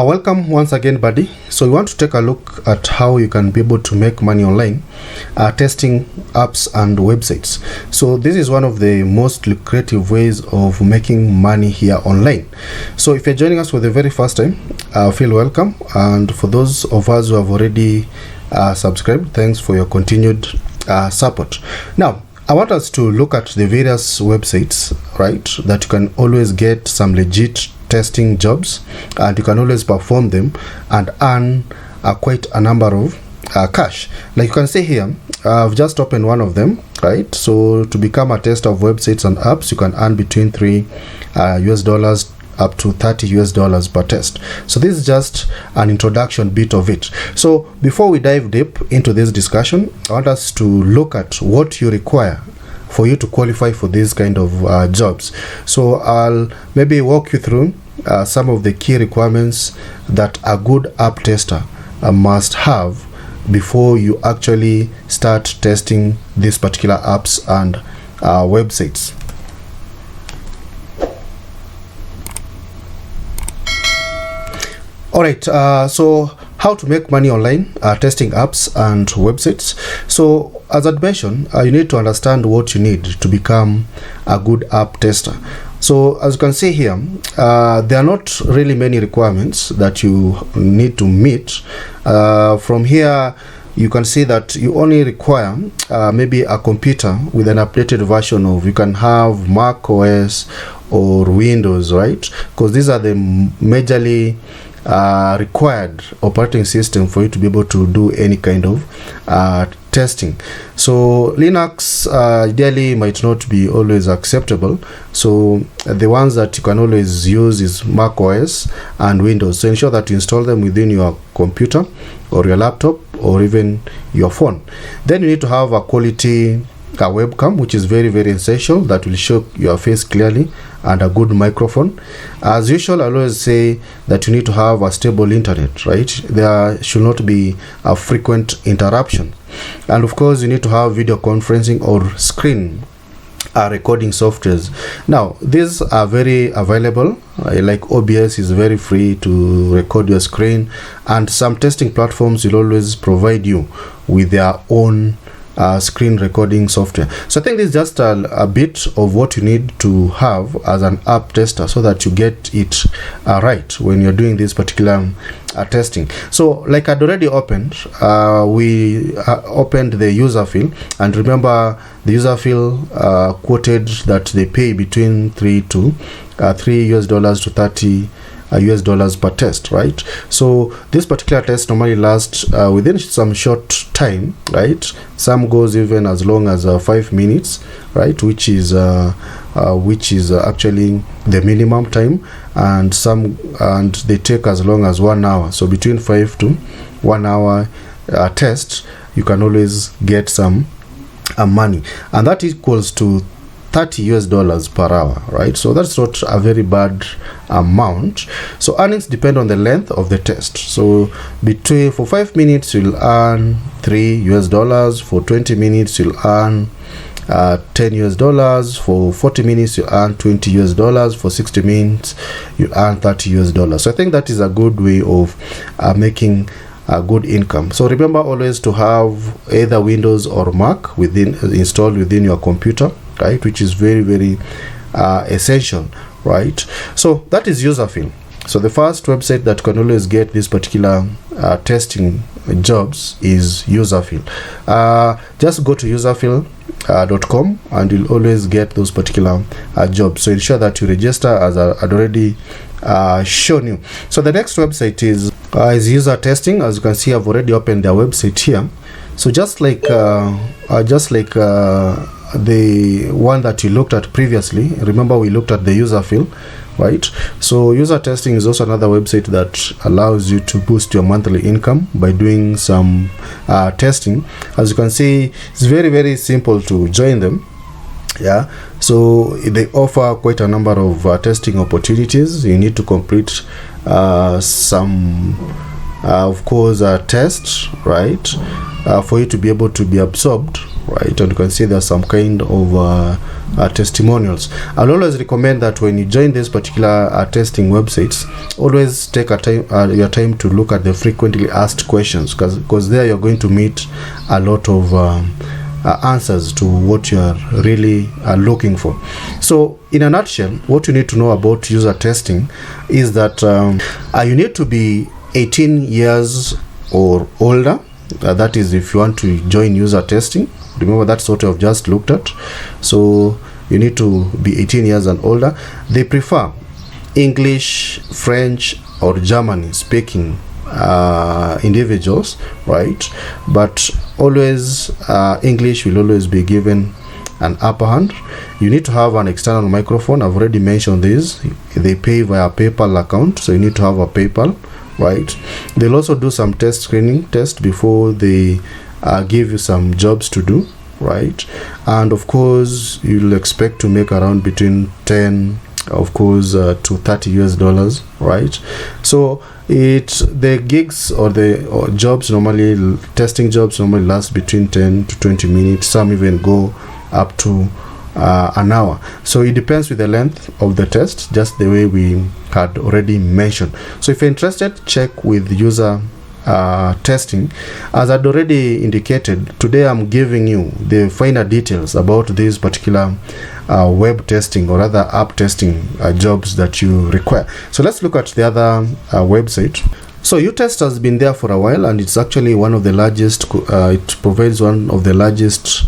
Welcome once again, buddy. So we want to take a look at how you can be able to make money online testing apps and websites. So this is one of the most lucrative ways of making money here online. So if you're joining us for the very first time, feel welcome, and for those of us who have already subscribed, thanks for your continued support. Now I want us to look at the various websites, right, that you can always get some legit testing jobs, and you can always perform them and earn quite a number of cash. Like you can see here, I've just opened one of them, right? So to become a tester of websites and apps, you can earn between $3 up to $30 per test. So this is just an introduction bit of it. So before we dive deep into this discussion, I want us to look at what you require for you to qualify for these kind of jobs. So I'll maybe walk you through some of the key requirements that a good app tester must have before you actually start testing these particular apps and websites. Alright, so how to make money online testing apps and websites. So as I mentioned, you need to understand what you need to become a good app tester. So as you can see here, there are not really many requirements that you need to meet. From here you can see that you only require maybe a computer with an updated version of, you can have macOS or Windows, right? Because these are the majorly required operating system for you to be able to do any kind of testing. So Linux ideally might not be always acceptable, so the ones that you can always use is macOS and Windows. So ensure that you install them within your computer or your laptop or even your phone. Then you need to have a quality webcam, which is very essential, that will show your face clearly, and a good microphone. As usual, I always say that you need to have a stable internet, right? There should not be a frequent interruption. And of course you need to have video conferencing or screen recording softwares. Now these are very available, like OBS is very free to record your screen, and some testing platforms will always provide you with their own screen recording software. So I think this is just a bit of what you need to have as an app tester, so that you get it right when you're doing this particular testing. So like I'd already opened, we opened the user field, and remember the user field quoted that they pay between $3 to $30 per test, right? So this particular test normally lasts within some short time, right? Some goes even as long as 5 minutes, right? Which is actually the minimum time, and they take as long as 1 hour. So between 5 to 1 hour test, you can always get some money, and that equals to $30 per hour, right? So that's not a very bad amount. So earnings depend on the length of the test. So for 5 minutes you'll earn $3, for 20 minutes you'll earn $10, for 40 minutes you earn $20, for 60 minutes you earn $30. So I think that is a good way of making a good income. So remember always to have either Windows or Mac installed within your computer, right, which is very essential, right? So that is userfill. So the first website that can always get this particular testing jobs is userfill. Just go to userfill.com and you'll always get those particular jobs. So ensure that you register, as I had already shown you. So the next website is user testing. As you can see, I've already opened their website here. So just like the one that you looked at previously, remember we looked at the user field, right? So user testing is also another website that allows you to boost your monthly income by doing some testing. As you can see, it's very simple to join them. Yeah, so they offer quite a number of testing opportunities. You need to complete some of course tests, right, for you to be able to be absorbed right? And you can see there's some kind of testimonials. I'll always recommend that when you join this particular testing websites, always take your time to look at the frequently asked questions, because there you're going to meet a lot of answers to what you are really looking for. So in a nutshell, what you need to know about user testing is that you need to be 18 years or older. That is if you want to join user testing. Remember, that's what I've just looked at. So you need to be 18 years and older. They prefer English, French, or German speaking individuals, right? But always English will always be given an upper hand. You need to have an external microphone. I've already mentioned this. They pay via PayPal account, so you need to have a PayPal, right? They'll also do some screening test before they give you some jobs to do, right? And of course you'll expect to make around between 10 of course to $30 right? So the gigs or the jobs normally, testing jobs normally last between 10 to 20 minutes. Some even go up to an hour. So it depends with the length of the test, just the way we had already mentioned. So if you're interested, check with user testing. As I'd already indicated, today I'm giving you the finer details about this particular web testing or other app testing jobs that you require. So let's look at the other website. So UTest has been there for a while, and it's actually one of the largest, it provides one of the largest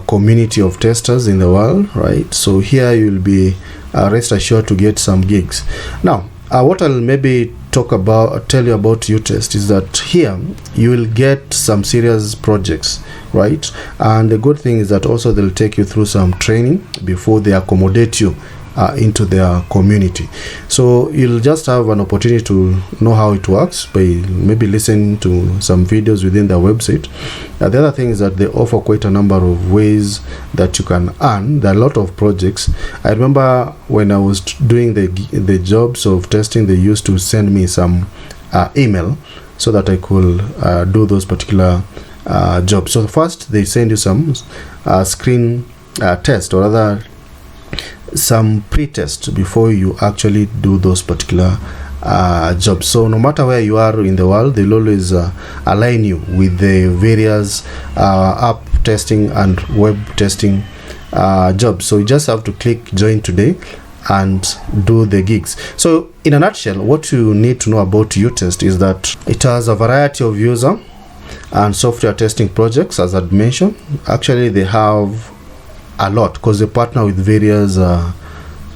community of testers in the world, right? So here you'll be rest assured to get some gigs. Now what I'll maybe tell you about UTest is that here you will get some serious projects, right? And the good thing is that also they'll take you through some training before they accommodate you into their community. So you'll just have an opportunity to know how it works by maybe listening to some videos within their website. The other thing is that they offer quite a number of ways that you can earn. There are a lot of projects. I remember when I was doing the jobs of testing, they used to send me some email so that I could do those particular jobs. So first they send you some screen test, or rather some pre-test before you actually do those particular jobs. So no matter where you are in the world, they'll always align you with the various app testing and web testing jobs. So you just have to click join today and do the gigs. So in a nutshell, what you need to know about UTest is that it has a variety of user and software testing projects. As I'd mentioned, actually they have a lot because they partner with various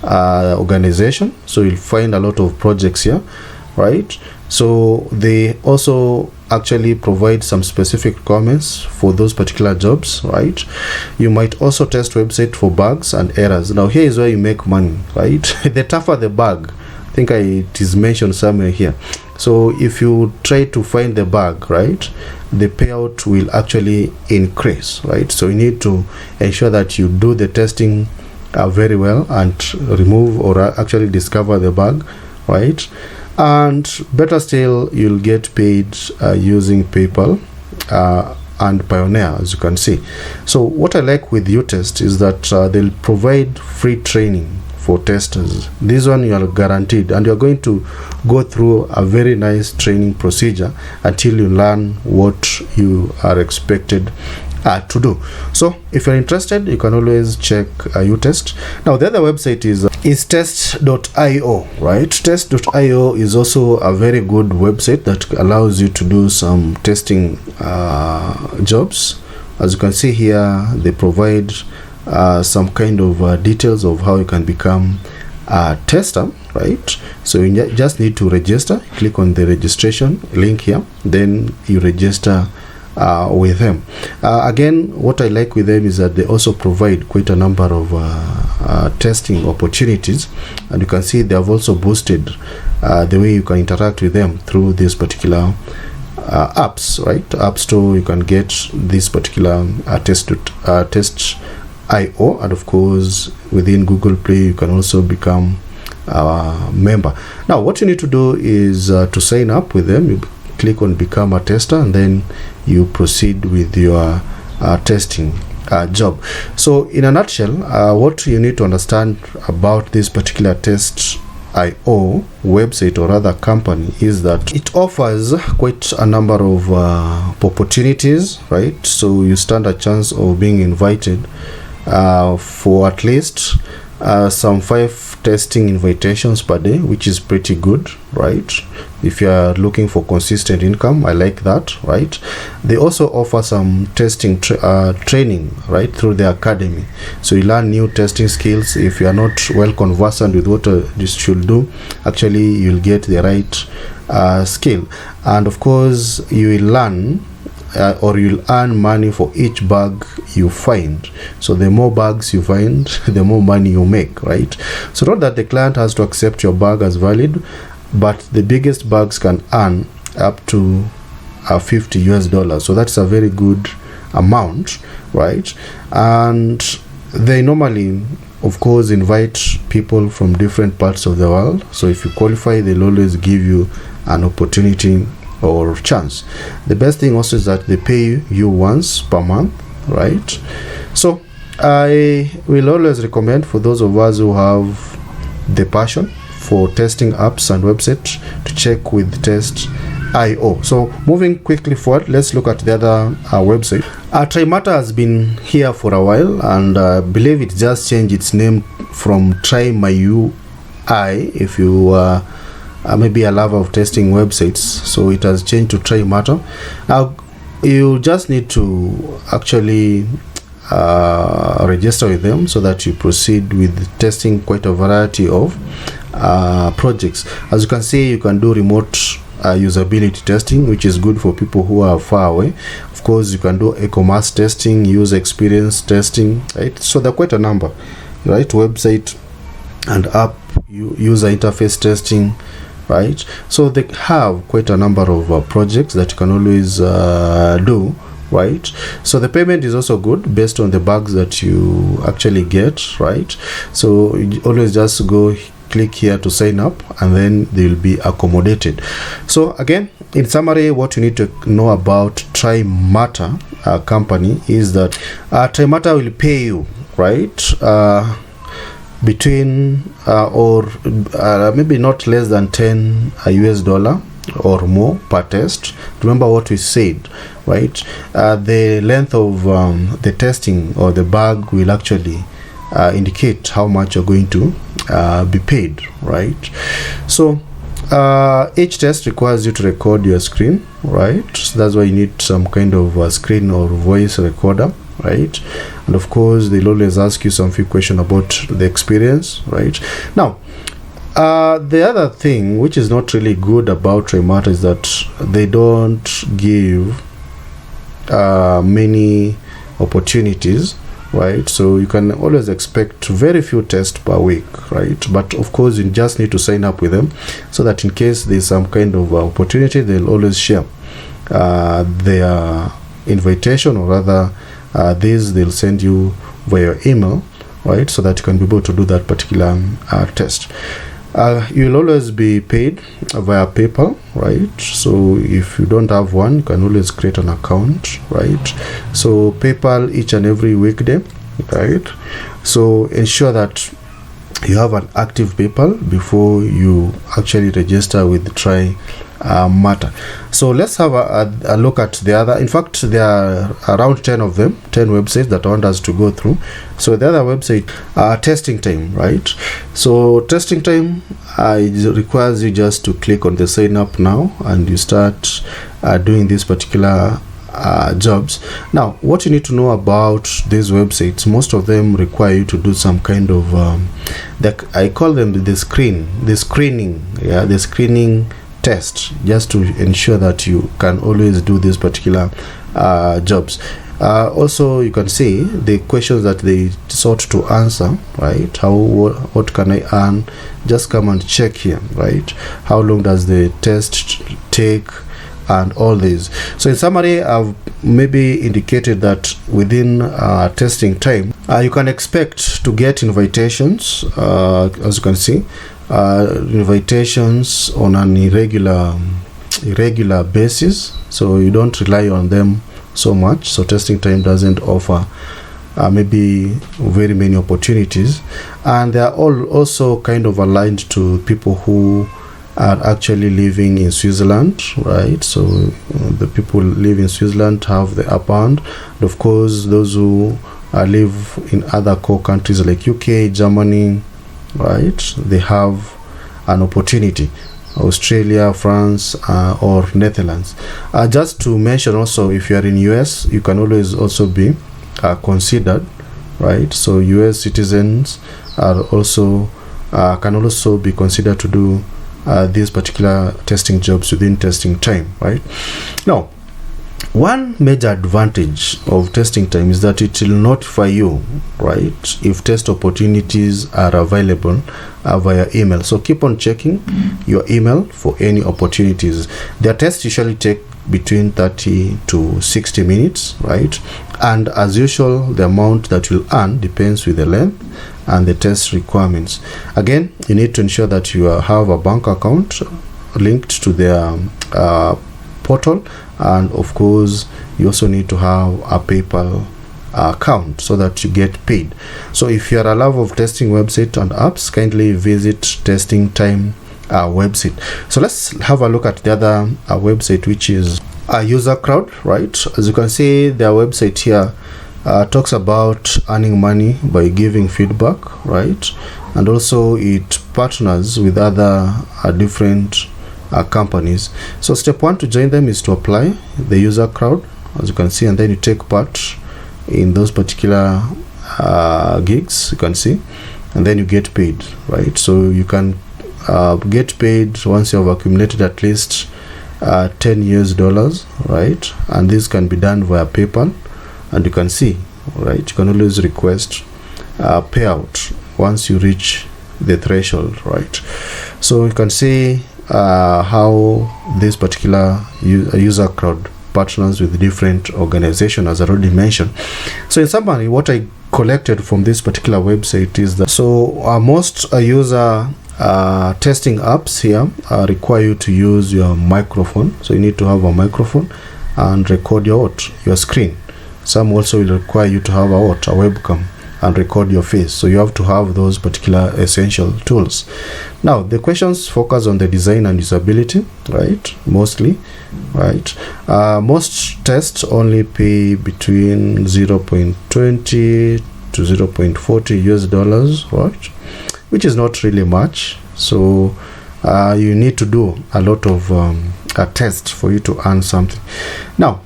organizations, so you'll find a lot of projects here, right? So they also actually provide some specific requirements for those particular jobs, right? You might also test website for bugs and errors. Now here is where you make money, right? The tougher the bug, I think it is mentioned somewhere here. So if you try to find the bug, right, the payout will actually increase, right? So you need to ensure that you do the testing very well and remove or actually discover the bug, right? And better still, you'll get paid using PayPal and Pioneer, as you can see. So what I like with UTest is that they'll provide free training for testers. This one you are guaranteed, and you're going to go through a very nice training procedure until you learn what you are expected to do. So if you're interested, you can always check UTest. Now the other website is test.io, right? Test.io is also a very good website that allows you to do some testing jobs. As you can see here, they provide some kind of details of how you can become a tester, right? So you just need to register. Click on the registration link here, then you register with them. Again, what I like with them is that they also provide quite a number of testing opportunities, and you can see they have also boosted the way you can interact with them through this particular apps, right? App Store, you can get this particular test.io, and of course within Google Play you can also become a member. Now what you need to do is to sign up with them. You click on become a tester, and then you proceed with your testing job. So in a nutshell, what you need to understand about this particular Test.io website or other company is that it offers quite a number of opportunities, right? So you stand a chance of being invited for at least some 5 testing invitations per day, which is pretty good, right? If you are looking for consistent income, I like that, right? They also offer some testing training, right, through the academy. So you learn new testing skills. If you are not well conversant with what this should do, actually you'll get the right skill. And of course you will learn or you'll earn money for each bug you find. So the more bugs you find, the more money you make, right? So not that the client has to accept your bug as valid, but the biggest bugs can earn up to $50. So that's a very good amount, right? And they normally, of course, invite people from different parts of the world. So if you qualify, they'll always give you an opportunity or chance. The best thing also is that they pay you once per month, right? So I will always recommend for those of us who have the passion for testing apps and websites to check with Test.io. So moving quickly forward, let's look at the other website. TryMatter has been here for a while, and I believe it just changed its name from Try My UI. If you maybe a lover of testing websites, so it has changed to TryMatter. Now you just need to actually register with them so that you proceed with testing quite a variety of projects. As you can see, you can do remote usability testing, which is good for people who are far away. Of course, you can do e-commerce testing, user experience testing, right? So there are quite a number, right? Website and app user interface testing, right? So they have quite a number of projects that you can always do, right? So the payment is also good based on the bugs that you actually get, right? So you always just go click here to sign up, and then they will be accommodated. So again, in summary, what you need to know about TryMatter company is that TryMatter will pay you, right, between or maybe not less than $10 or more per test. Remember what we said, right? The length of the testing or the bug will actually indicate how much you're going to be paid, right? So each test requires you to record your screen, right? So that's why you need some kind of screen or voice recorder, right? And of course they'll always ask you some few questions about the experience, right? Now the other thing which is not really good about TryMatter is that they don't give many opportunities, right? So you can always expect very few tests per week, right? But of course you just need to sign up with them so that in case there's some kind of opportunity, they'll always share their invitation, or rather they'll send you via email, right? So that you can be able to do that particular test. You'll always be paid via PayPal, right? So if you don't have one, you can always create an account, right? So PayPal each and every weekday, right? So ensure that you have an active PayPal before you actually register with TryMatter. So let's have a look at the other. In fact, there are around 10 of them, 10 websites that I want us to go through. So the other website, Testing Time, right? So Testing Time, it requires you just to click on the sign up now, and you start doing this particular jobs. Now what you need to know about these websites, most of them require you to do some kind of I call them the screening test, just to ensure that you can always do these particular jobs. Also you can see the questions that they sought to answer, right? What can I earn? Just come and check here, right? How long does the test take, and all these. So in summary, I've maybe indicated that within testing time, you can expect to get invitations, as you can see, invitations on an irregular basis. So you don't rely on them so much, so testing time doesn't offer maybe very many opportunities, and they are all also kind of aligned to people who are actually living in Switzerland, right? So the people live in Switzerland have the upper hand, and of course those who live in other core countries like UK, Germany, right, they have an opportunity. Australia, France, or Netherlands. Just to mention also, if you are in US, you can always also be considered, right? So US citizens are also can also be considered to do these particular testing jobs within testing time, right? Now, one major advantage of testing time is that it will notify you, right, if test opportunities are available via email. So keep on checking your email for any opportunities. Their tests usually take between 30 to 60 minutes, right? And as usual, the amount that you'll earn depends with the length and the test requirements. Again, you need to ensure that you have a bank account linked to their portal, and of course you also need to have a PayPal account so that you get paid. So if you are a lover of testing website and apps, kindly visit testing time website. So let's have a look at the other website, which is User Crowd, right? As you can see, their website here talks about earning money by giving feedback, right? And also it partners with other different companies. So step one to join them is to apply the User Crowd, as you can see, and then you take part in those particular gigs, you can see, and then you get paid, right? So you can get paid once you have accumulated at least $10, right? And this can be done via PayPal, and you can see, right, you can always request payout once you reach the threshold, right? So you can see how this particular User Crowd partners with different organizations, as I already mentioned. So in summary, what I collected from this particular website is that most user testing apps here require you to use your microphone. So you need to have a microphone and record your screen. Some also will require you to have a webcam and record your face. So you have to have those particular essential tools. Now the questions focus on the design and usability, right? Mostly, right? Most tests only pay between 0.20 to 0.40 US dollars, right? Which is not really much. So you need to do a lot of a test for you to earn something. Now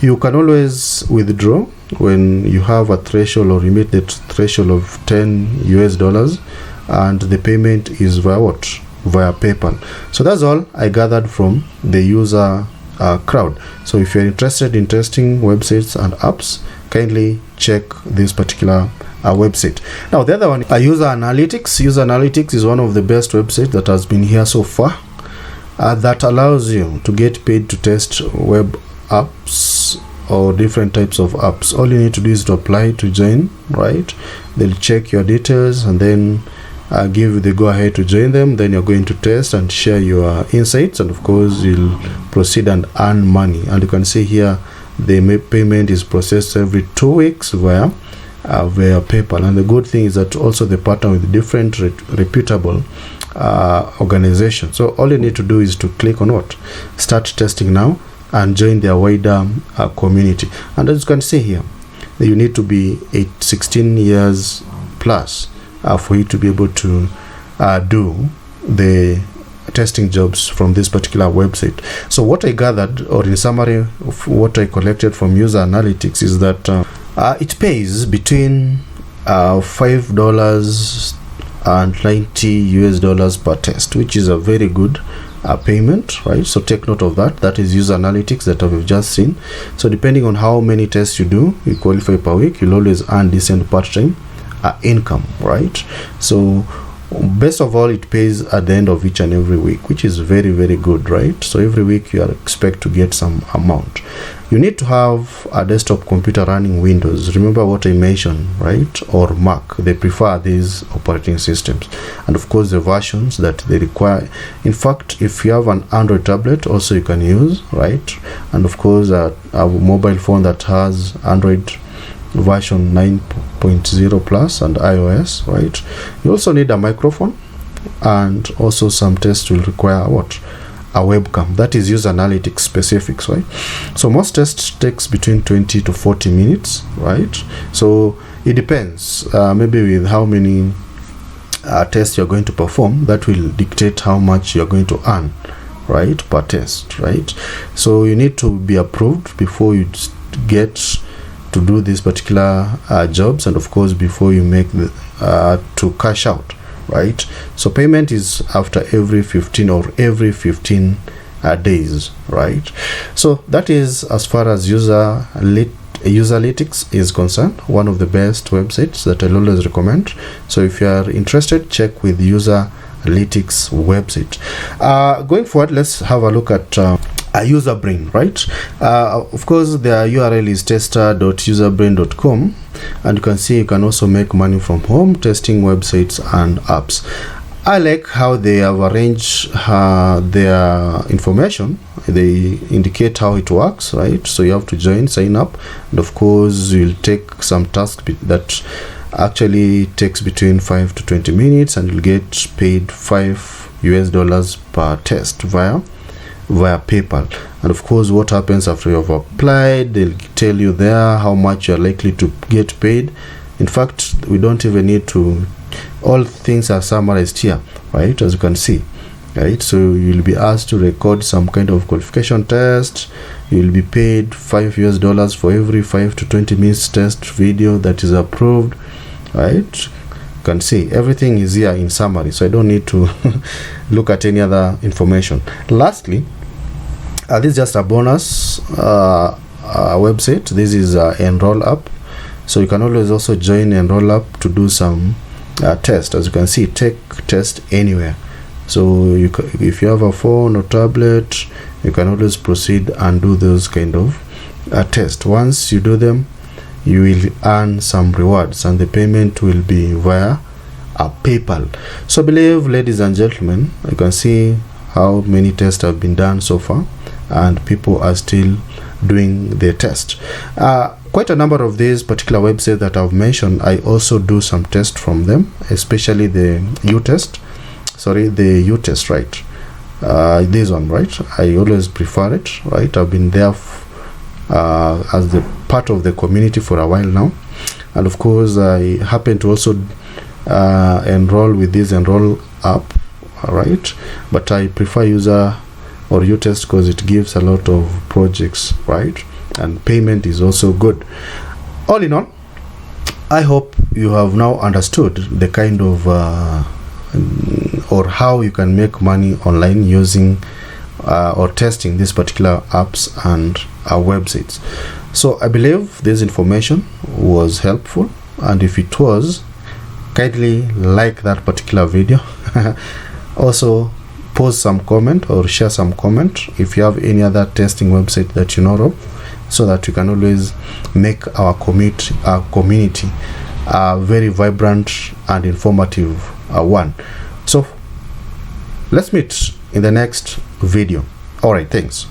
you can always withdraw when you have a threshold, or you meet the threshold of 10 US dollars, and the payment is via PayPal. So that's all I gathered from the User Crowd. So if you're interested in testing websites and apps, kindly check this particular website. Now the other one, User Analytics. User Analytics is one of the best websites that has been here so far, that allows you to get paid to test web apps or different types of apps. All you need to do is to apply to join, right? They'll check your details and then give you the go ahead to join them. Then you're going to test and share your insights, and of course you'll proceed and earn money. And you can see here the payment is processed every 2 weeks via PayPal. And the good thing is that also they partner with different reputable organizations. So all you need to do is to click on start testing now, and join their wider community. And as you can see here, you need to be 16 years plus for you to be able to do the testing jobs from this particular website. So what I gathered, or in summary of what I collected from User Analytics, is that it pays between $5 and 90 US dollars per test, which is a very good payment, right? So take note of that. That is User Analytics that we've just seen. So depending on how many tests you do, you qualify per week, you'll always earn decent part-time income, right? So Best of all, it pays at the end of each and every week, which is very, very good, right? So every week you are expect to get some amount. You need to have a desktop computer running Windows. Remember what I mentioned, right? Or Mac. They prefer these operating systems, and of course the versions that they require. In fact, if you have an Android tablet, also you can use, right? And of course a mobile phone that has Android version 9.0 plus and iOS, right? You also need a microphone, and also some tests will require what? A webcam. That is user analytics specifics, right? So most tests takes between 20 to 40 minutes, right? So it depends, maybe with how many tests you're going to perform, that will dictate how much you're going to earn, right, per test, right? So you need to be approved before you get to do these particular jobs, and of course before you make the to cash out, right? So payment is after every 15 or every 15 days, right? So that is as far as Userlytics is concerned, one of the best websites that I'll always recommend. So if you are interested, check with Userlytics website. Going forward, let's have a look at Userbrain, right? Of course their URL is tester.userbrain.com, and you can see you can also make money from home testing websites and apps. I like how they have arranged their information. They indicate how it works, right? So you have to join, sign up, and of course you'll take some task that actually takes between 5 to 20 minutes, and you'll get paid $5 per test via PayPal. And of course what happens after you have applied, they'll tell you there how much you're likely to get paid. In fact, we don't even need to, all things are summarized here, right, as you can see, right? So you'll be asked to record some kind of qualification test. You'll be paid $5 for every 5 to 20 minutes test video that is approved, right? Can see everything is here in summary, so I don't need to look at any other information. Lastly, this is just a bonus website. This is Enroll Up, so you can always also join Enroll Up to do some test. As you can see, take test anywhere. So if you have a phone or tablet, you can always proceed and do those kind of tests. Once you do them, you will earn some rewards, and the payment will be via PayPal. So I believe, ladies and gentlemen, you can see how many tests have been done so far, and people are still doing their test. Quite a number of these particular websites that I've mentioned, I also do some tests from them, especially the U-test, right? This one, right? I always prefer it, right? I've been there as the part of the community for a while now, and of course I happen to also enroll with this Enroll Up, right? But I prefer U-test because it gives a lot of projects, right? And payment is also good. All in all, I hope you have now understood the kind of or how you can make money online using or testing these particular apps and websites. So I believe this information was helpful, and if it was, kindly like that particular video. Also post some comment or share some comment if you have any other testing website that you know of, so that we can always make our community a very vibrant and informative one. So let's meet in the next video. All right, thanks.